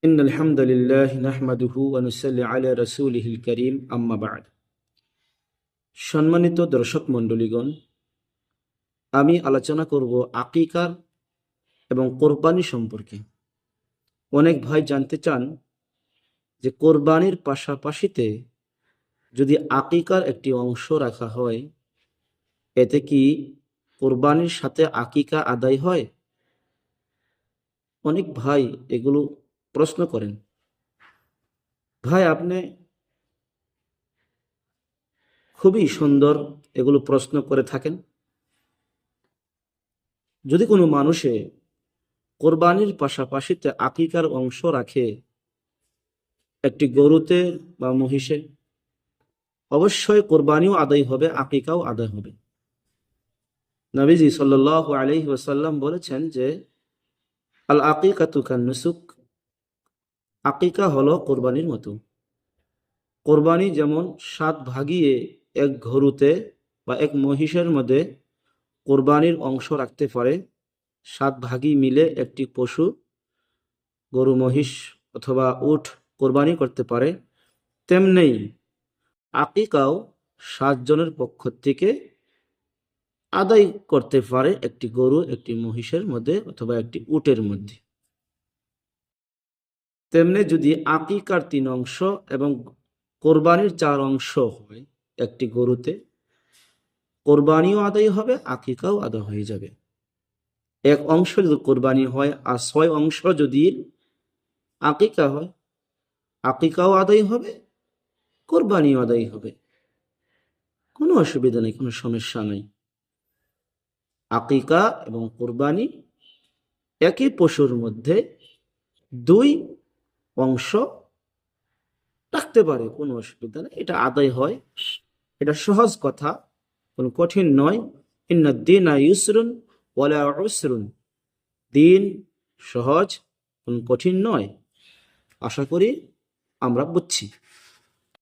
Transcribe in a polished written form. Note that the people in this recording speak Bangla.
إن الحمد لله نحمده ونصلي على رسوله الكريم أما بعد সম্মানিত দর্শক মণ্ডলীগণ, আমি আলোচনা করব আকিকার এবং কোরবানি সম্পর্কে। অনেক ভাই জানতে চান যে কোরবানির পাশাপাশিতে যদি আকিকার একটি অংশ রাখা হয়, এতে কি কোরবানির সাথে আকিকা আদায় হয়? অনেক ভাই এগুলো প্রশ্ন করেন। ভাই, আপনি খুবই সুন্দর এগুলো প্রশ্ন করে থাকেন। যদি কোনো মানুষে কোরবানির পাশাপাশিতে আকিকার অংশ রাখে একটি গরুতে বা মহিষে, অবশ্যই কোরবানিও আদায় হবে, আকিকাও আদায় হবে। নবীজি সাল্লাল্লাহু আলাইহি ওয়াসাল্লাম বলেছেন যে আল আকিকাতু কান্নুসুক, আকিকা হলো কোরবানির মতো। কোরবানি যেমন 7 ভাগিয়ে এক গরুতে বা এক মহিষের মধ্যে কোরবানির অংশ রাখতে পারে, 7 ভাগই মিলে একটি পশু, গরু, মহিষ অথবা উট কোরবানি করতে পারে, তেমনি আকিকাও 7 জনের পক্ষ থেকে আদায় করতে পারে একটি গরু, একটি মহিষের মধ্যে অথবা একটি উটের মধ্যে। তেমনি যদি আকিকার 3 অংশ এবং কোরবানির 4 অংশ হয় একটি গরুতে, কোরবানিও আদায় হবে, আকিকাও আদায় হয়ে যাবে। এক অংশ যদি কোরবানি হয় আর 6 অংশ যদি আকিকা হয়, আকিকাও আদায় হবে, কোরবানিও আদায় হবে। কোনো অসুবিধা নেই, কোনো সমস্যা নেই। আকিকা এবং কোরবানি একই পশুর মধ্যে 2 অংশ রাখতে পারে, কোনো অসুবিধা নেই, এটা আদায় হয়। এটা সহজ কথা, কোনো কঠিন নয়। ইন্না দ্বীনা ইউসরুন ওয়ালা উসরুন, দিন সহজ, কোনো কঠিন নয়। আশা করি আমরা বুঝছি।